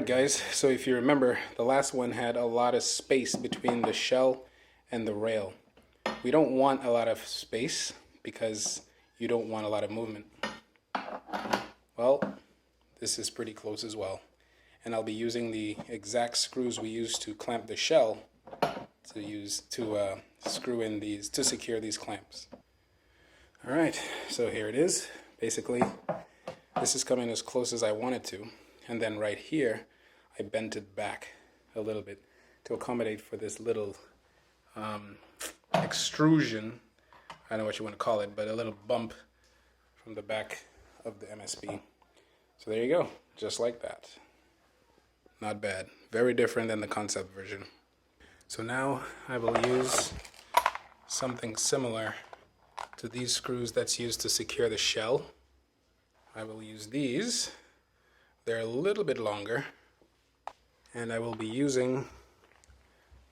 Alright guys, so if you remember, the last one had a lot of space between the shell and the rail. We don't want a lot of space because you don't want a lot of movement. Well, this is pretty close as well. And I'll be using the exact screws we used to clamp the shell to screw in these, to secure these clamps. Alright, so here it is. Basically, this is coming as close as I wanted to. And then right here, I bent it back a little bit to accommodate for this little extrusion. I don't know what you want to call it, but a little bump from the back of the MSP. So there you go, just like that. Not bad. Very different than the concept version. So now I will use something similar to these screws that's used to secure the shell. I will use these. They're a little bit longer, and I will be using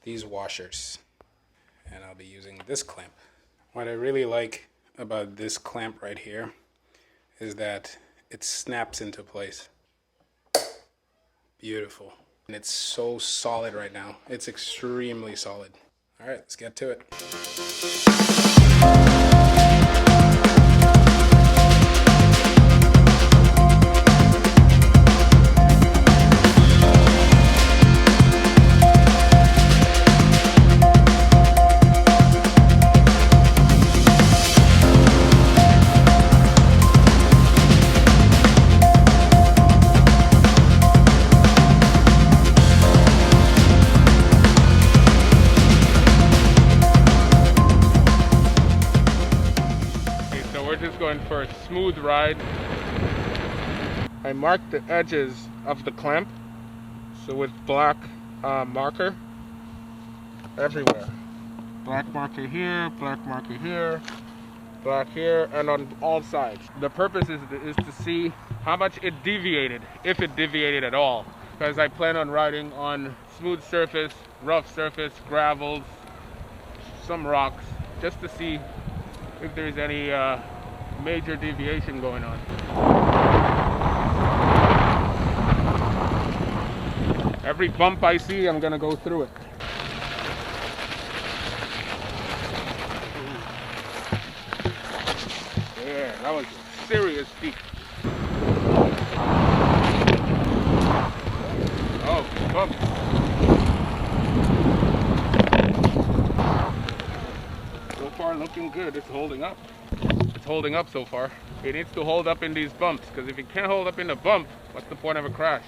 these washers, and I'll be using this clamp. What I really like about this clamp right here is that it snaps into place. Beautiful. And it's so solid right now. It's extremely solid. All right, let's get to it. Going for a smooth ride. I marked the edges of the clamp, so with black marker everywhere. Black marker here, black marker here, black here, and on all sides. The purpose is to see how much it deviated, if it deviated at all, because I plan on riding on smooth surface, rough surface, gravels, some rocks, just to see if there's any major deviation going on. Every bump I see, I'm gonna go through it. Yeah, that was a serious peak. Oh, bump. So far looking good, it's holding up. Holding up so far. It needs to hold up in these bumps, because if it can't hold up in a bump, what's the point of a crash?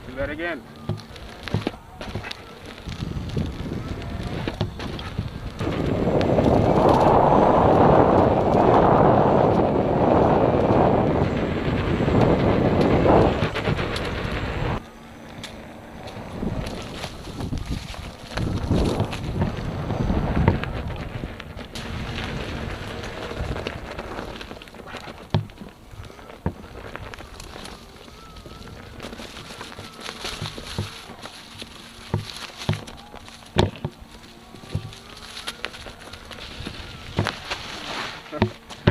Do that again.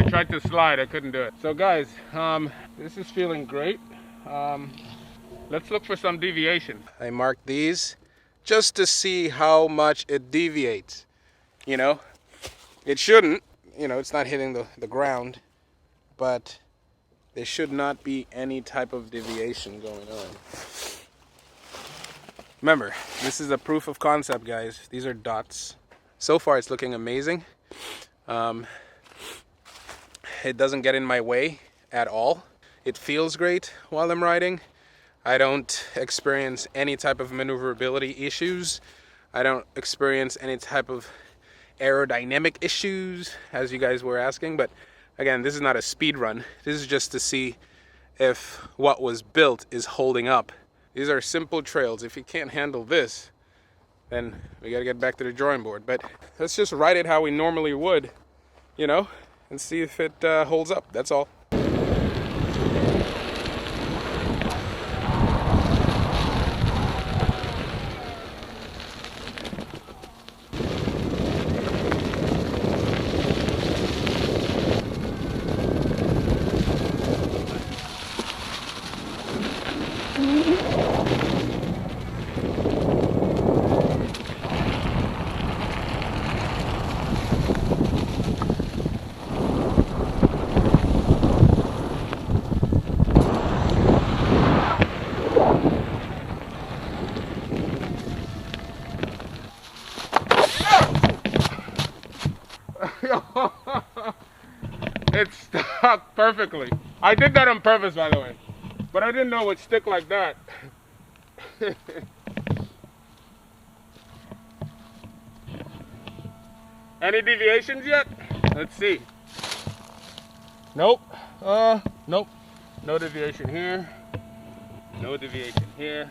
Tried to slide, I couldn't do it. So guys, this is feeling great. Let's look for some deviation. I marked these just to see how much it deviates. You know, it shouldn't, you know, it's not hitting the ground, but there should not be any type of deviation going on. Remember, this is a proof of concept, guys. These are dots. So far it's looking amazing. It doesn't get in my way at all. It feels great while I'm riding. I don't experience any type of maneuverability issues. I don't experience any type of aerodynamic issues, as you guys were asking. But again, this is not a speed run. This is just to see if what was built is holding up. These are simple trails. If you can't handle this, then we gotta get back to the drawing board. But let's just ride it how we normally would, you know, and see if it holds up. That's all. It stuck perfectly. I did that on purpose, by the way, but I didn't know it would stick like that. Any deviations yet? Let's see. Nope. Nope. No deviation here. No deviation here.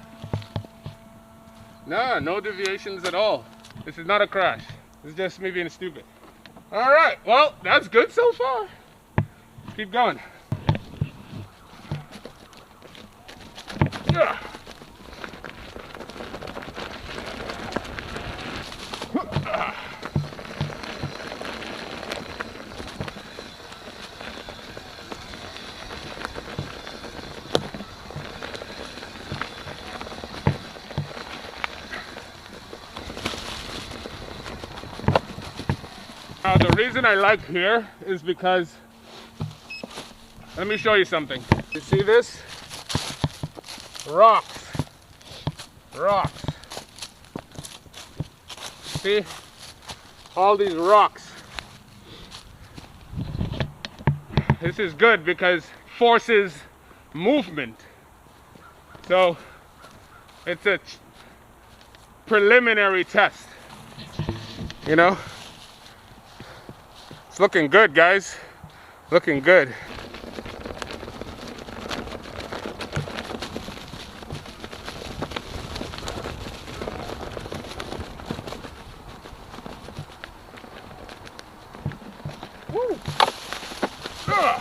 Nah, no deviations at all. This is not a crash. This is just me being stupid. All right. Well, that's good so far. Let's keep going. Yeah. Now the reason I like here is because, let me show you something. You see this? Rocks. Rocks. See? All these rocks. This is good because it forces movement. So it's a preliminary test, you know? It's looking good, guys. Looking good. Woo. Ah.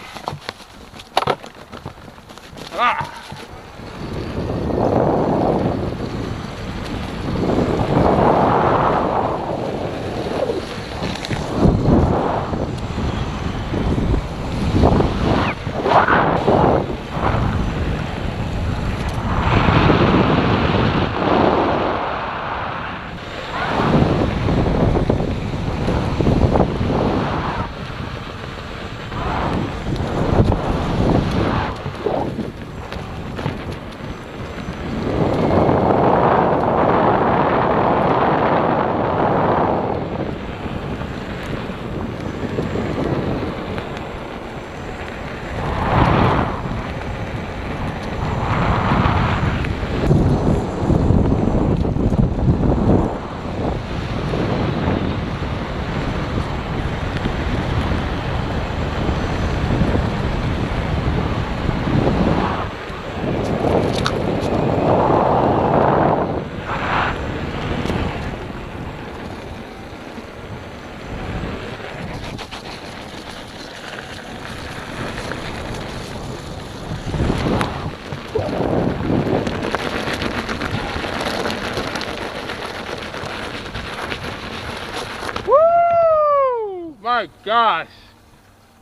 My gosh.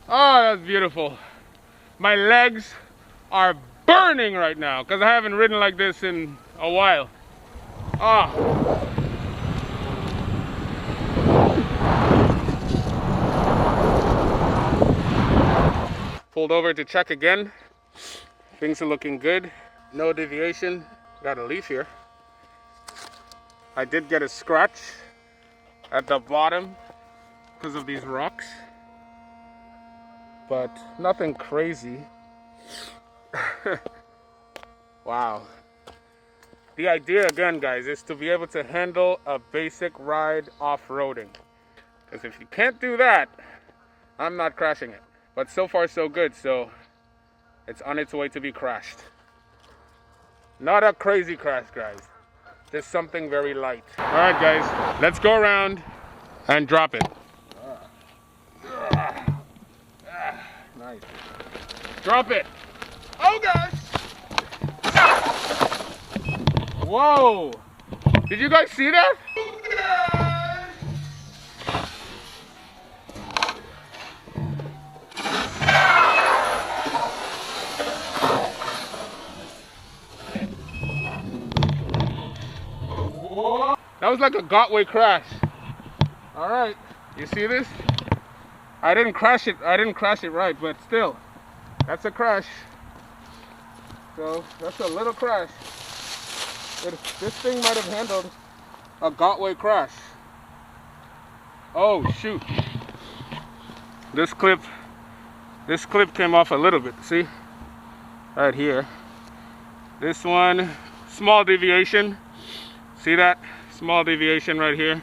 Oh, that's beautiful. My legs are burning right now because I haven't ridden like this in a while. Ah. Pulled over to check again. Things are looking good. No deviation. Got a leaf here. I did get a scratch at the bottom because of these rocks, but nothing crazy. Wow. The idea again, guys, is to be able to handle a basic ride off-roading, because if you can't do that, I'm not crashing it. But so far so good, so it's on its way to be crashed. Not a crazy crash, guys, just something very light. All right, guys, let's go around and drop it. Nice. Drop it. Oh gosh. Whoa. Did you guys see that? That was like a Gotway crash. All right. You see this? I didn't crash it right, but still, that's a crash. So that's a little crash. This thing might have handled a Gotway crash. Oh shoot. This clip came off a little bit, see? Right here. This one, small deviation. See that? Small deviation right here.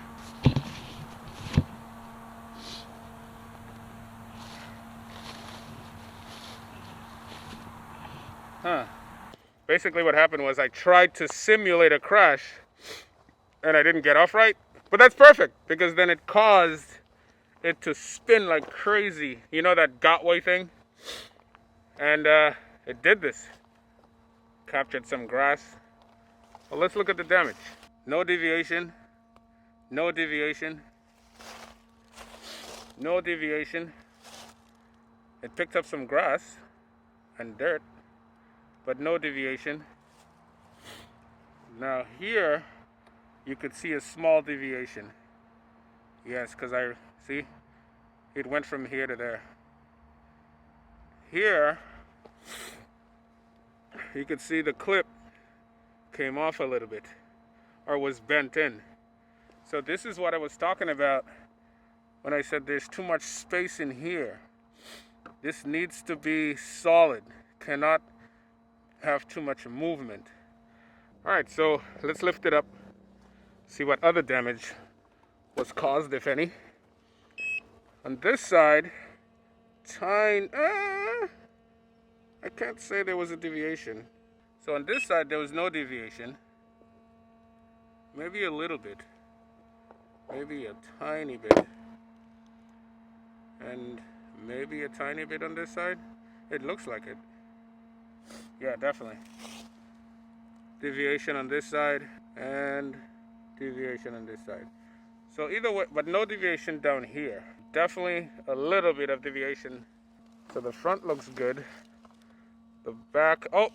Basically what happened was I tried to simulate a crash and I didn't get off right. But that's perfect because then it caused it to spin like crazy. You know that Gotway thing? And it did this. Captured some grass. Well, let's look at the damage. No deviation. No deviation. No deviation. It picked up some grass and dirt, but no deviation. Now here, you could see a small deviation. Yes, because I see it went from here to there. Here, you could see the clip came off a little bit, or was bent in. So this is what I was talking about when I said there's too much space in here. This needs to be solid, cannot have too much movement. All right, so let's lift it up, see what other damage was caused, if any. On this side, I can't say there was a deviation. So on this side, there was no deviation. Maybe a little bit. Maybe a tiny bit. And maybe a tiny bit on this side. It looks like it. Yeah, definitely. Deviation on this side and deviation on this side. So either way, but no deviation down here. Definitely a little bit of deviation. So the front looks good. The back, oh,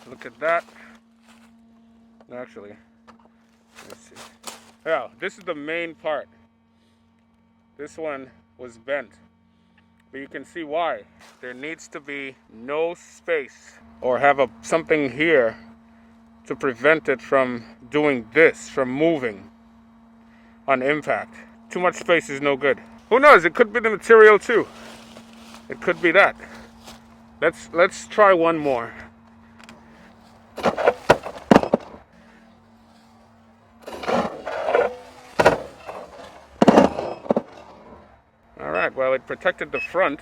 look at that. Actually, let's see. Yeah, this is the main part. This one was bent. But you can see why. There needs to be no space or have something here to prevent it from doing this, from moving on impact. Too much space is no good. Who knows? It could be the material too. It could be that. Let's try one more. All right, well, it protected the front.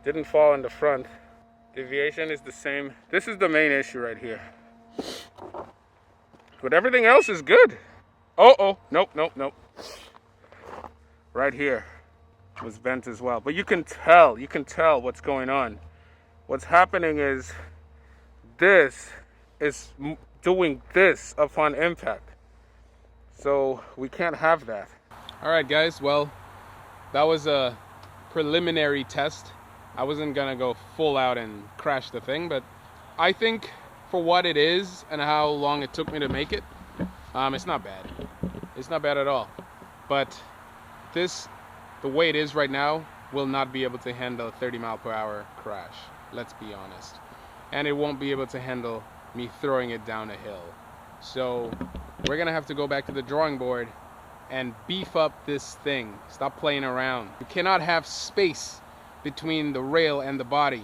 Didn't fall in the front. Deviation is the same. This is the main issue right here. But everything else is good. Oh, nope. Right here was bent as well. But you can tell what's going on. What's happening is this is doing this upon impact. So we can't have that. All right, guys, well, that was a preliminary test. I wasn't gonna go full out and crash the thing, but I think for what it is and how long it took me to make it, it's not bad. It's not bad at all. But the way it is right now, will not be able to handle a 30-mile-per-hour crash. Let's be honest. And it won't be able to handle me throwing it down a hill. So we're gonna have to go back to the drawing board and beef up this thing. Stop playing around. You cannot have space between the rail and the body,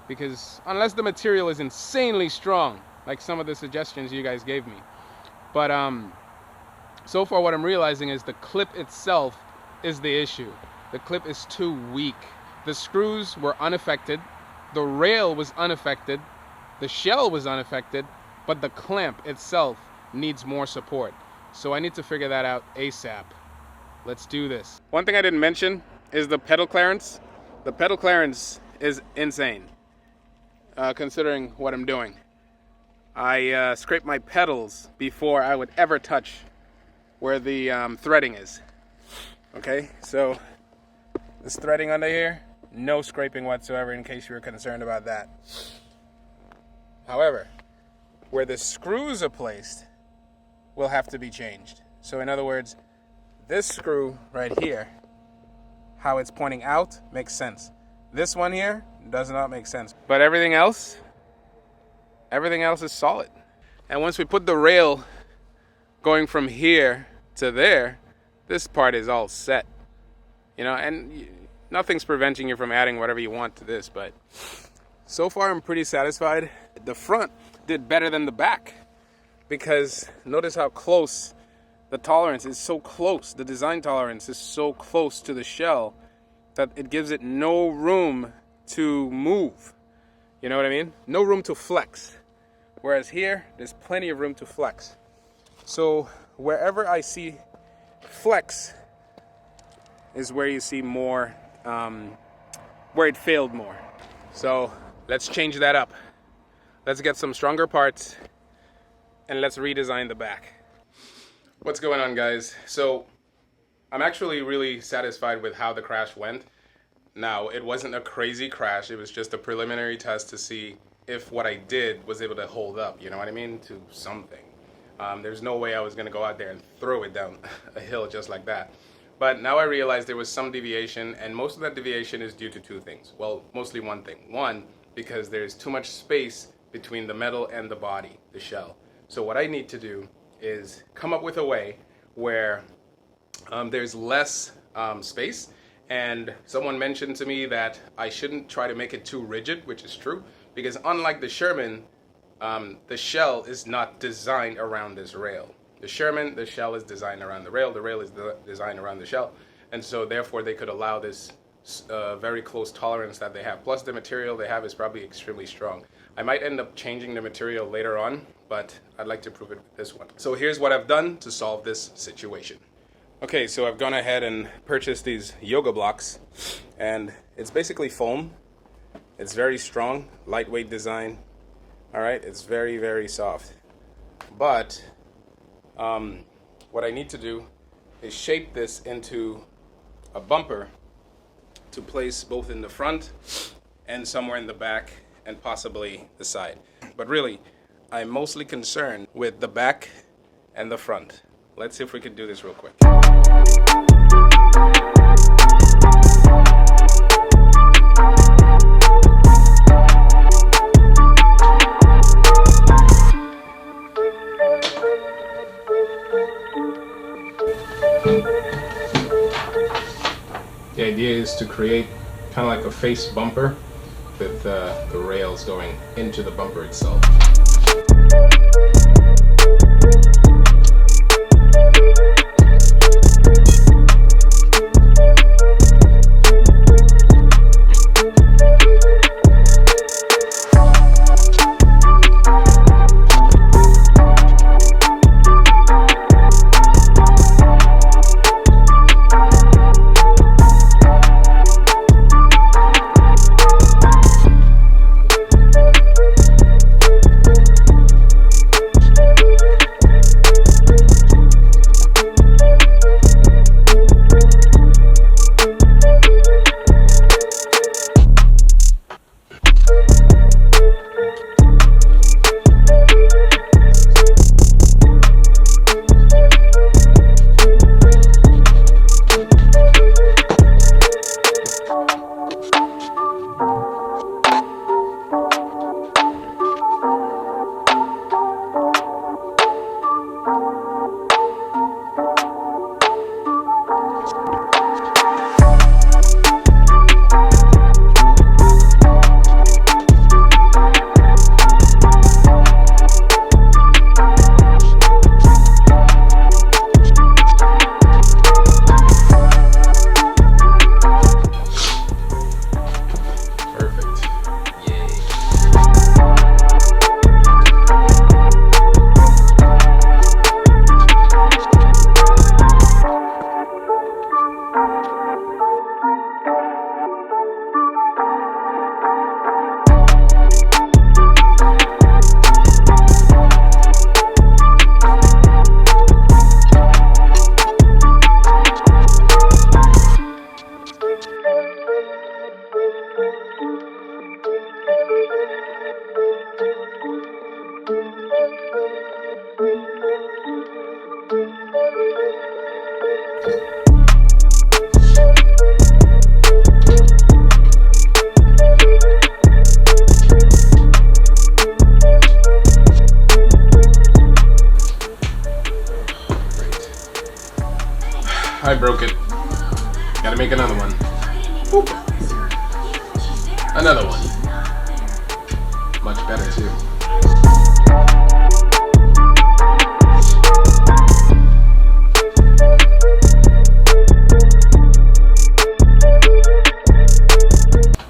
because unless the material is insanely strong, like some of the suggestions you guys gave me. But so far what I'm realizing is the clip itself is the issue. The clip is too weak. The screws were unaffected, the rail was unaffected, the shell was unaffected, but the clamp itself needs more support. So I need to figure that out ASAP. Let's do this. One thing I didn't mention is the pedal clearance. The pedal clearance is insane, considering what I'm doing. I scrape my pedals before I would ever touch where the threading is. Okay, so this threading under here, no scraping whatsoever, in case you were concerned about that. However, where the screws are placed will have to be changed. So in other words, this screw right here, how it's pointing out, makes sense. This one here does not make sense. But everything else is solid. And once we put the rail going from here to there, this part is all set. You know, and nothing's preventing you from adding whatever you want to this, but so far I'm pretty satisfied. The front did better than the back, because notice how close the tolerance is. So close, the design tolerance is so close to the shell that it gives it no room to move. You know what I mean? No room to flex. Whereas here, there's plenty of room to flex. So wherever I see flex is where you see more, where it failed more. So let's change that up. Let's get some stronger parts and let's redesign the back. What's going on, guys? So I'm actually really satisfied with how the crash went. Now, it wasn't a crazy crash. It was just a preliminary test to see if what I did was able to hold up, you know what I mean, to something. There's no way I was gonna go out there and throw it down a hill just like that. But now I realized there was some deviation, and most of that deviation is due to two things. Well, mostly one thing. One, because there's too much space between the metal and the body, the shell. So what I need to do is come up with a way where there's less space. And someone mentioned to me that I shouldn't try to make it too rigid, which is true, because unlike the Sherman, the shell is not designed around this rail. The Sherman, the shell is designed around the rail is designed around the shell, and so therefore they could allow this very close tolerance that they have. Plus the material they have is probably extremely strong. I might end up changing the material later on, but I'd like to prove it with this one. So here's what I've done to solve this situation. Okay, so I've gone ahead and purchased these yoga blocks, and it's basically foam. It's very strong, lightweight design. All right, it's very, very soft. But what I need to do is shape this into a bumper to place both in the front and somewhere in the back and possibly the side. But really, I'm mostly concerned with the back and the front. Let's see if we can do this real quick. The idea is to create kind of like a face bumper with the rails going into the bumper itself. I broke it. Gotta make another one. Boop. Another one. Much better too.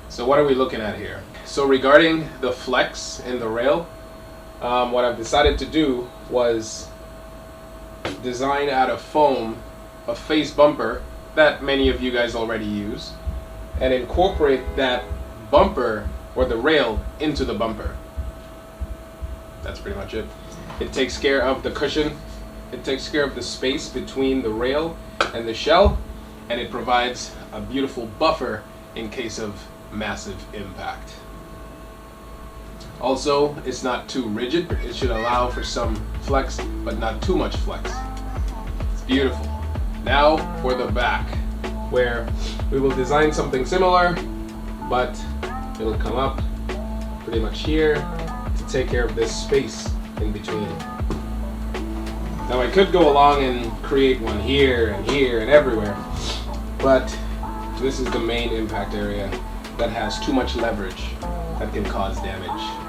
So what are we looking at here? So regarding the flex in the rail, what I've decided to do was design out of foam a face bumper that many of you guys already use and incorporate that bumper or the rail into the bumper. That's pretty much it. It takes care of the cushion, it takes care of the space between the rail and the shell, and it provides a beautiful buffer in case of massive impact. Also, it's not too rigid. It should allow for some flex, but not too much flex. It's beautiful. Now for the back, where we will design something similar, but it'll come up pretty much here to take care of this space in between. Now I could go along and create one here and everywhere, but this is the main impact area that has too much leverage that can cause damage.